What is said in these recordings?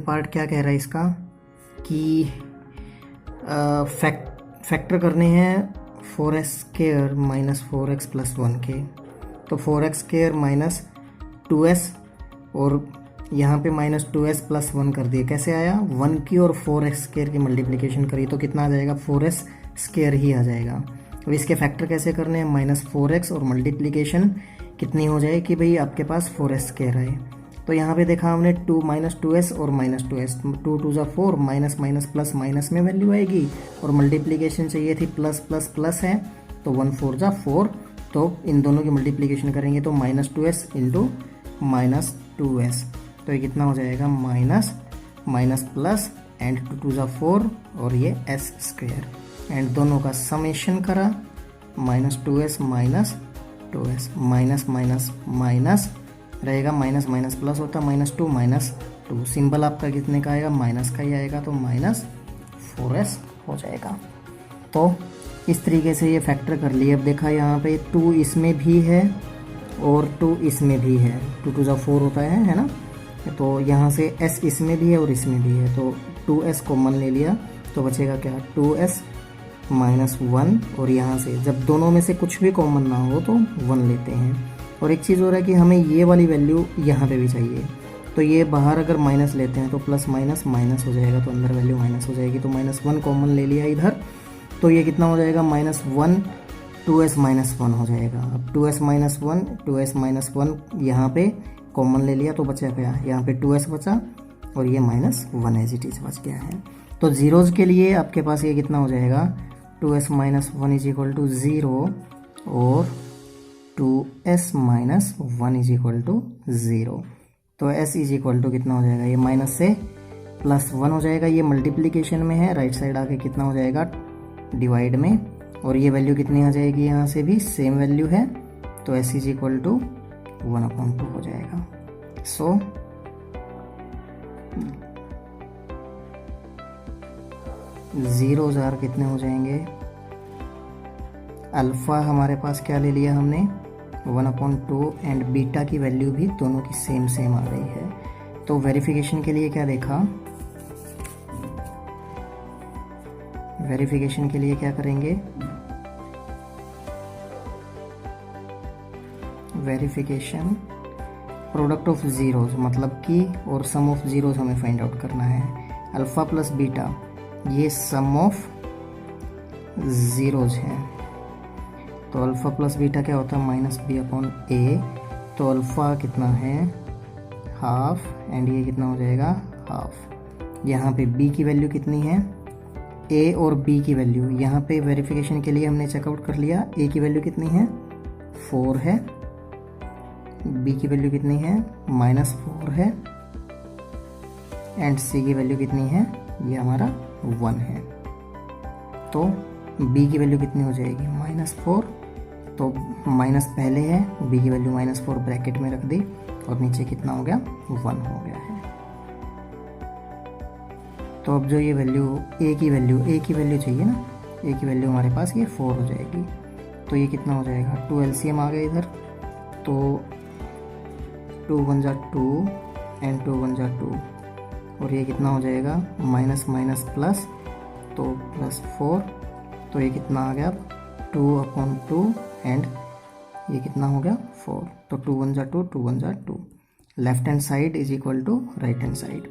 Part क्या कह रहा है इसका कि फैक्टर करने हैं 4s² माइनस 4x प्लस 1 के। तो 4x² माइनस 2s और यहाँ पे माइनस 2s प्लस 1 कर दिए। कैसे आया? 1 की और 4x² की मल्टीप्लिकेशन करी तो कितना आ जाएगा? 4s² ही आ जाएगा। अब इसके फैक्टर कैसे करने हैं? माइनस 4x और मल्टीप्लिकेशन कितनी हो जाए कि भाई आपके पास 4s² आए। तो यहाँ पे देखा हमने 2 माइनस 2s और माइनस 2s, 2 2 ज़ा 4, माइनस माइनस प्लस माइनस में वैल्यू आएगी और मल्टीप्लिकेशन चाहिए थी प्लस प्लस प्लस है तो 1 4 ज़ा 4, तो इन दोनों की मल्टीप्लिकेशन करेंगे तो minus 2s into minus 2s, तो ये कितना हो जाएगा? माइनस माइनस प्लस एंड 2 2 ज़ा 4 और ये s² एंड दोनों का समेशन करा minus 2s minus 2s, minus minus minus रहेगा, माइनस माइनस प्लस होता है, माइनस 2 माइनस 2, सिंबल आपका कितने का आएगा? माइनस का ही आएगा, तो माइनस 4s हो जाएगा। तो इस तरीके से ये फैक्टर कर लिए। अब देखा यहाँ पे 2 इसमें भी है और 2 इसमें भी है, 2 2 ज़ा 4 होता है ना। तो यहाँ से s इसमें भी है और इसमें भी है, तो 2s कॉमन ले लिया तो बचेगा क्या? 2s माइनस 1, और यहाँ से जब दोनों में से कुछ भी कॉमन ना हो तो 1 लेते हैं। और एक चीज़ हो रहा है कि हमें ये वाली वैल्यू यहाँ पे भी चाहिए, तो ये बाहर अगर माइनस लेते हैं तो प्लस माइनस माइनस हो जाएगा, तो अंदर वैल्यू माइनस हो जाएगी, तो माइनस 1 कॉमन ले लिया इधर, तो ये कितना हो जाएगा? माइनस 1, 2s माइनस 1 हो जाएगा। अब 2s माइनस 1, 2s माइनस 1 यहाँ पे कॉमन ले लिया तो बचा क्या? यहाँ पे 2s बचा और ये माइनस 1 एज इट इज बच गया है। तो जीरोज़ के लिए आपके पास ये कितना हो जाएगा? 2s minus 1 is equal to 0 और 2s minus 1 is equal to 0। तो s इज इक्वल टू कितना हो जाएगा? ये माइनस से प्लस 1 हो जाएगा, ये मल्टीप्लिकेशन में है, राइट साइड आके कितना हो जाएगा? डिवाइड में, और ये वैल्यू कितनी आ जाएगी? यहाँ से भी सेम वैल्यू है, तो s इज इक्वल टू 1/2 हो जाएगा। सो जीरो जार कितने हो जाएंगे? अल्फ़ा हमारे पास क्या ले लिया हमने? 1/2 एंड बीटा की वैल्यू भी दोनों की सेम सेम आ गई है। तो वेरिफिकेशन के लिए क्या देखा? वेरिफिकेशन के लिए क्या करेंगे? वेरिफिकेशन प्रोडक्ट ऑफ जीरोज मतलब की और सम ऑफ जीरोज हमें फाइंड आउट करना है। अल्फ़ा प्लस बीटा ये सम ऑफ जीरोज है, तो अल्फ़ा प्लस बीटा क्या होता है? माइनस b/a, तो अल्फ़ा कितना है? हाफ, एंड ये कितना हो जाएगा? हाफ। यहाँ पे b की वैल्यू कितनी है? a और b की वैल्यू यहाँ पे वेरिफिकेशन के लिए हमने चेकआउट कर लिया। a की वैल्यू कितनी है? 4 है, b की वैल्यू कितनी है? -4 है, एंड c की वैल्यू कितनी है? ये हमारा 1 है। तो b की वैल्यू कितनी हो जाएगी? -4, तो माइनस पहले है, b की वैल्यू -4 ब्रैकेट में रख दी और नीचे कितना हो गया? 1 हो गया है। तो अब जो ये वैल्यू a की वैल्यू चाहिए ना, a की वैल्यू हमारे पास ये 4 हो जाएगी, तो ये कितना हो जाएगा? 2 LCM आ गया इधर, तो 2 1 ज़ा 2 एंड 2 1 ज़ा 2, और ये कितना हो जाएगा? माइनस माइनस प्लस, तो +4, तो ये कितना आ गया? 2/2 एंड ये कितना हो गया? 4, तो 2 1 ज़ा 2, 2 1 ज़ा 2, left hand side is equal to right hand side,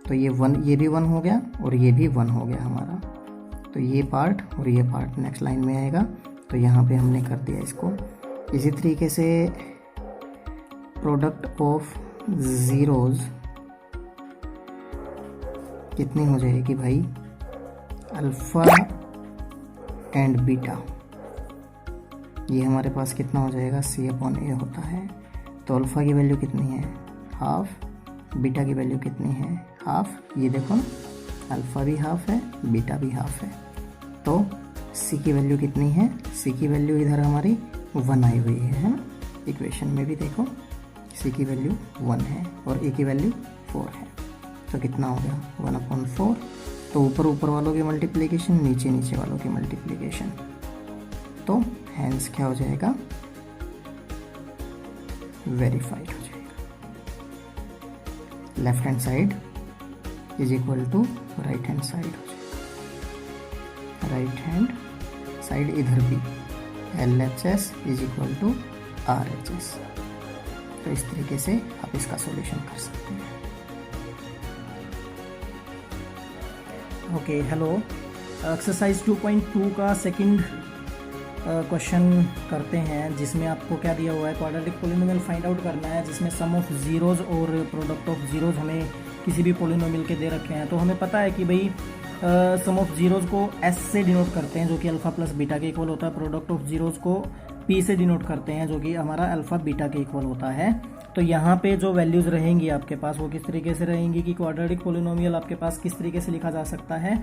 तो ये 1, ये भी 1 हो गया और ये भी 1 हो गया हमारा। तो ये पार्ट और ये पार्ट नेक्स्ट लाइन में आएगा, तो यहाँ पे हमने कर दिया इसको। इसी तरीके से प्रोडक्ट ऑफ ज़ीरोज़ कितनी हो जाएगी भाई? अल्फ़ा एंड बीटा, ये हमारे पास कितना हो जाएगा? c/a होता है। तो अल्फ़ा की वैल्यू कितनी है? हाफ, बीटा की वैल्यू कितनी है? हाफ। ये देखो ना, अल्फ़ा भी हाफ है, बीटा भी हाफ है, तो c की वैल्यू कितनी है? c की वैल्यू इधर हमारी 1 आई हुई है ना, इक्वेशन में भी देखो c की वैल्यू 1 है और a की वैल्यू 4 है, तो कितना हो गया? 1/4। तो ऊपर ऊपर वालों की मल्टीप्लिकेशन, नीचे नीचे वालों की मल्टीप्लिकेशन, तो हैंस क्या हो जाएगा? वेरीफाइड हो जाएगा। Left hand side is equal to right hand side हो जाएगा, राइट हैंड साइड इधर भी LHS is equal to RHS। तो इस तरीके से आप इसका सॉल्यूशन कर सकते हैं। ओके, हेलो, एक्सरसाइज 2.2 का सेकंड क्वेश्चन करते हैं, जिसमें आपको क्या दिया हुआ है, क्वाड्रेटिक पॉलिनोमियल फाइंड आउट करना है, जिसमें सम ऑफ जीरोज और प्रोडक्ट ऑफ जीरोज हमें किसी भी पॉलिनोमियल के दे रखे हैं। तो हमें पता है कि भाई सम ऑफ जीरोज को S से डिनोट करते हैं, जो कि अल्फा प्लस बीटा के इक्वल होता है। प्रोडक्ट ऑफ जीरोज को P से डिनोट करते हैं, जो कि हमारा अल्फा बीटा के इक्वल होता है। तो यहाँ पे जो वैल्यूज रहेंगी आपके पास वो किस तरीके से रहेंगी कि क्वाड्रेटिक पॉलिनोमियल आपके पास किस तरीके से लिखा जा सकता है,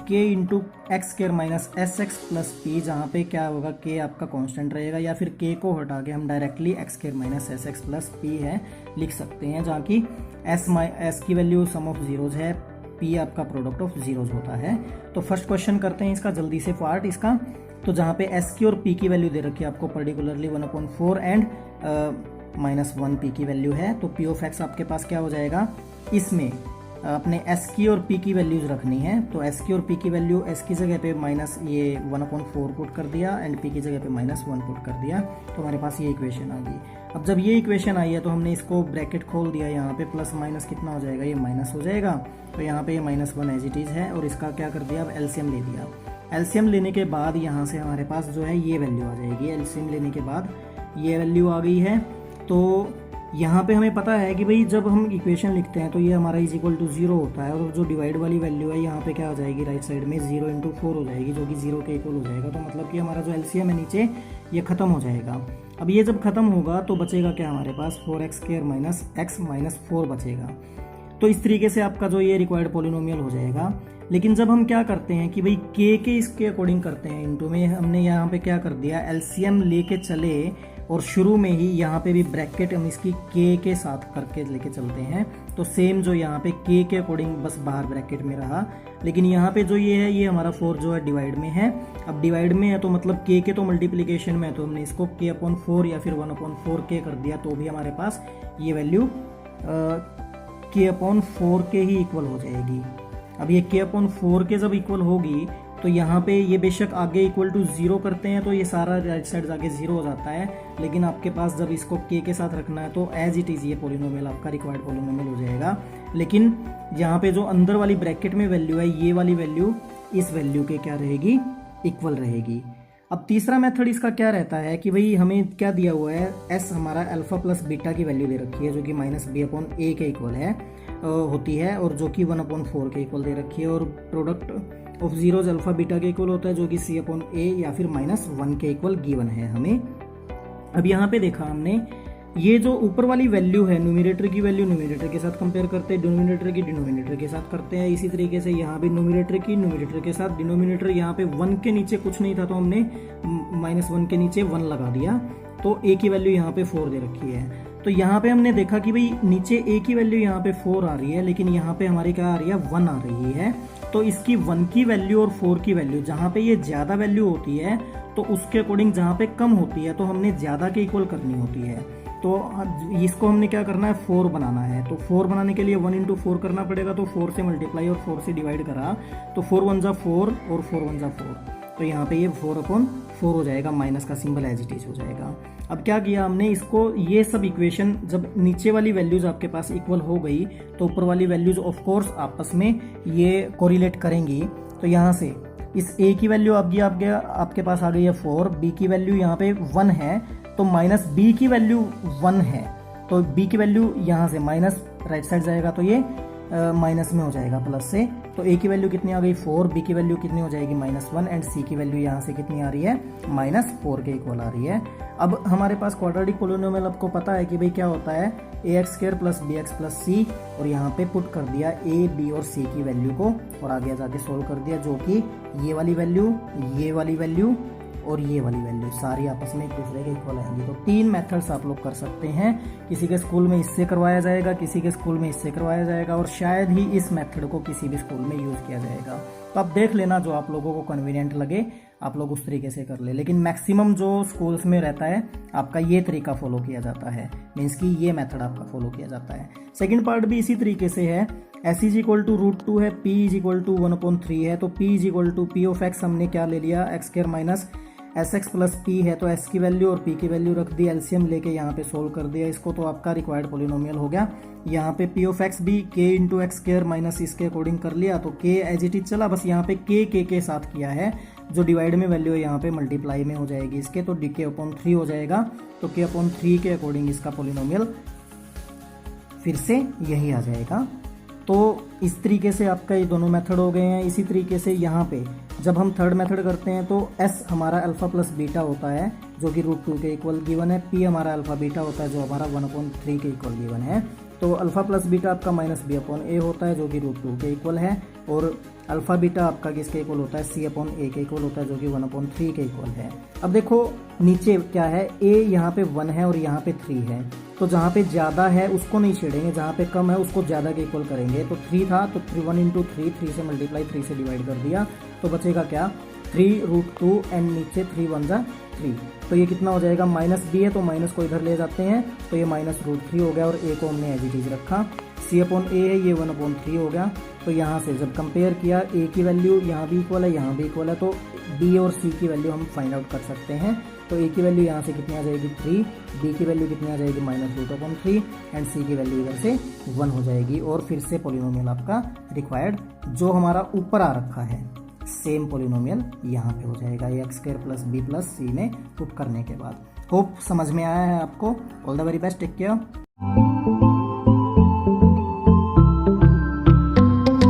k into x square minus s x plus P, जहाँ पे क्या होगा, k आपका कांस्टेंट रहेगा, या फिर k को हटा के हम directly x square minus s x plus p है लिख सकते हैं, जहाँ की s की वैल्यू सम ऑफ जीरोज है, p आपका प्रोडक्ट ऑफ जीरोज होता है। तो फर्स्ट क्वेश्चन करते हैं इसका जल्दी से पार्ट इसका। तो जहाँ पे s की और p की वैल्यू दे रखी है आपको पर्टिकुलरली 1/4 एंड -1 p की वैल्यू है। तो p ऑफ x आपके पास क्या हो जाएगा, इसमें अपने s की और p की वैल्यूज रखनी है। तो s की और p की वैल्यू, s की जगह पे माइनस ये 1/4 पुट कर दिया एंड p की जगह पे -1 पुट कर दिया, तो हमारे पास ये इक्वेशन आ गई। अब जब ये इक्वेशन आई है तो हमने इसको ब्रैकेट खोल दिया, यहाँ पे प्लस माइनस कितना हो जाएगा, ये माइनस हो जाएगा। तो यहाँ पे ये -1 एज इट इज है, और इसका क्या कर दिया, अब एलसीएम ले दिया। एलसीएम लेने के बाद यहाँ से हमारे पास जो है ये वैल्यू आ जाएगी। एलसीएम लेने के बाद ये वैल्यू आ गई है। तो यहाँ पे हमें पता है कि भाई जब हम इक्वेशन लिखते हैं तो ये हमारा इज इक्वल टू 0 होता है, और जो डिवाइड वाली वैल्यू है यहाँ पे क्या हो जाएगी, राइट साइड में 0 × 4 हो जाएगी, जो कि 0 के इक्वल हो जाएगा। तो मतलब कि हमारा जो एलसीएम है नीचे ये खत्म हो जाएगा। अब ये जब खत्म होगा तो बचेगा क्या हमारे पास, 4x² माइनस x माइनस 4 बचेगा। तो इस तरीके से आपका जो ये रिक्वायर्ड पॉलिनोमियल हो जाएगा। लेकिन जब हम क्या करते हैं कि भाई k के इसके अकॉर्डिंग करते हैं, इनटू में हमने यहाँ पे क्या कर दिया, एलसीएम लेके चले और शुरू में ही यहाँ पे भी ब्रैकेट हम इसकी k के साथ करके लेके चलते हैं। तो सेम जो यहाँ पे k के अकॉर्डिंग बस बाहर ब्रैकेट में रहा, लेकिन यहाँ पे जो ये है ये हमारा 4 जो है डिवाइड में है। अब डिवाइड में है तो मतलब k के तो मल्टीप्लिकेशन में है, तो हमने इसको k/4 या फिर 1/4k कर दिया, तो भी हमारे पास ये वैल्यू k/4 के ही इक्वल हो जाएगी। अब ये k/4 के जब इक्वल होगी तो यहाँ पे ये बेशक आगे इक्वल टू 0 करते हैं तो ये सारा राइट साइड जाके 0 हो जाता है, लेकिन आपके पास जब इसको k के साथ रखना है तो एज इट इज़ ये पॉलिनोमियल आपका रिक्वायर्ड पॉलिनोमियल हो जाएगा। लेकिन यहाँ पे जो अंदर वाली ब्रैकेट में वैल्यू है, ये वाली वैल्यू इस वैल्यू के क्या रहेगी, इक्वल रहेगी। अब तीसरा मेथड इसका क्या रहता है कि भाई हमें क्या दिया हुआ है, s हमारा अल्फा प्लस बीटा की वैल्यू दे रखी है, जो कि -b/a के इक्वल है होती है, और जो कि 1/4 के इक्वल दे रखी है, और product of zeros alpha beta के इक्वल होता है, जो कि c/a या फिर -1 के इक्वल गिवन है हमें। अब यहाँ पे देखा हमने, ये जो ऊपर वाली वैल्यू है, न्यूमरेटर की वैल्यू न्यूमरेटर के साथ कंपेयर करते हैं, डिनोमिनेटर की डिनोमिनेटर के साथ करते हैं। इसी तरीके से यहाँ पे न्यूमरेटर की न्यूमरेटर के साथ, डिनोमिनेटर यहाँ पे 1 के नीचे कुछ नहीं था तो हमने -1 के नीचे 1 लगा दिया, तो a की वैल्यू यहाँ पे 4 दे रखी है। तो यहाँ पे हमने देखा कि भाई नीचे a की वैल्यू यहाँ पे 4 आ रही है, लेकिन यहाँ पे हमारी क्या आ रही है, 1 आ रही है। तो इसकी 1 की वैल्यू और 4 की वैल्यू, जहाँ पे ये ज़्यादा वैल्यू होती है तो उसके अकॉर्डिंग जहाँ पे कम होती है तो हमने ज़्यादा के इक्वल करनी होती है। तो इसको हमने क्या करना है, 4 बनाना है। तो 4 बनाने के लिए 1 × 4 करना पड़ेगा, तो 4 से मल्टीप्लाई और 4 से डिवाइड करा तो 4 × 1 = 4 और 4 × 1 = 4, तो यहाँ पे ये 4/4 हो जाएगा, माइनस का सिंबल एज इट इज हो जाएगा। अब क्या किया हमने, इसको ये सब इक्वेशन जब नीचे वाली वैल्यूज आपके पास इक्वल हो गई तो ऊपर वाली वैल्यूज ऑफ कोर्स आपस में ये कोरिलेट करेंगी। तो यहाँ से इस a की वैल्यू आपके पास आ गई है 4, b की वैल्यू यहाँ पे 1 है, तो माइनस b की वैल्यू 1 है, तो b की वैल्यू यहाँ से माइनस राइट साइड जाएगा तो ये माइनस में हो जाएगा प्लस से। तो a की वैल्यू कितनी आ गई 4, b की वैल्यू कितनी हो जाएगी -1 एंड c की वैल्यू यहाँ से कितनी आ रही है, -4 के इक्वल आ रही है। अब हमारे पास क्वाड्रेटिक पॉलिनोमियल आपको पता है कि भाई क्या होता है, ax² + bx + c, और यहाँ पे पुट कर दिया a, b और c की वैल्यू को, और आगे जाके सोल्व कर दिया, जो कि ये वाली वैल्यू, ये वाली वैल्यू और ये वाली वैल्यू सारी आपस में एक दूसरे के इक्वल आएंगी। तो 3 मेथड्स आप लोग कर सकते हैं, किसी के स्कूल में इससे करवाया जाएगा, किसी के स्कूल में इससे करवाया जाएगा, और शायद ही इस मेथड को किसी भी स्कूल में यूज़ किया जाएगा। तो आप देख लेना जो आप लोगों को कन्वीनियंट लगे आप लोग उस तरीके से कर ले, लेकिन मैक्सिमम जो स्कूल्स में रहता है आपका ये तरीका फॉलो किया जाता है, मीन्स कि ये मेथड आपका फॉलो किया जाता है। सेकंड पार्ट भी इसी तरीके से है, s इज इक्वल टू √2 है, p इज इक्वल टू 1/3 है, तो p is equal to p of x हमने क्या ले लिया, x square minus s x plus p है, तो s की वैल्यू और p की वैल्यू रख दी, एलसीएम लेके यहाँ पे सोल्व कर दिया इसको, तो आपका रिक्वायर्ड पोलिनोमियल हो गया। यहाँ पे p ऑफ x भी k into x square minus इसके अकॉर्डिंग कर लिया, तो k एज इट इज चला, बस यहाँ पे k के साथ किया है, जो डिवाइड में वैल्यू है यहाँ पे मल्टीप्लाई में हो जाएगी इसके, तो k/3 हो जाएगा, तो k/3 के अकॉर्डिंग इसका पोलिनोमियल फिर से यही आ जाएगा। तो इस तरीके से आपका ये दोनों मेथड हो गए हैं। इसी तरीके से यहाँ पे जब हम थर्ड मेथड करते हैं तो s हमारा अल्फा प्लस बीटा होता है जो कि √2 के इक्वल गिवन है, p हमारा अल्फा बीटा होता है जो हमारा 1/3 के इक्वल गिवन है, तो अल्फा प्लस बीटा आपका -b/a होता है जो कि √2 के इक्वल है, और अल्फा बीटा आपका किसके इक्वल होता है, c/a के इक्वल होता है जो कि 1/3 के इक्वल है। अब देखो नीचे क्या है, a यहाँ पे 1 है और यहाँ पे 3 है, तो जहाँ पे ज़्यादा है उसको नहीं छेड़ेंगे, जहाँ पे कम है उसको ज़्यादा के इक्वल करेंगे। तो 3 था तो 1 इंटू 3 से मल्टीप्लाई 3 से डिवाइड कर दिया, तो बचेगा क्या 3√2 एंड नीचे 3 × 1 = 3, तो ये कितना हो जाएगा, -b है तो माइनस को इधर ले जाते हैं, तो ये -√3 हो गया, और a को हमने एज इट इज रखा, c/a है ये 1/3 हो गया। तो यहाँ से जब कंपेयर किया a की वैल्यू यहाँ भी इक्वल है यहाँ भी इक्वल है, तो b और c की वैल्यू हम फाइंड आउट कर सकते हैं। तो a की वैल्यू यहाँ से कितनी आ जाएगी 3, b की वैल्यू कितनी आ जाएगी -√3 एंड c की वैल्यू इधर से 1 हो जाएगी, और फिर से पोलिनोमियल आपका रिक्वायर्ड जो हमारा ऊपर आ रखा है सेम पोलिनोमियल यहाँ पे हो जाएगा, x² + b + c में पुट करने के बाद। होप समझ में आया है आपको। All the very best, take care.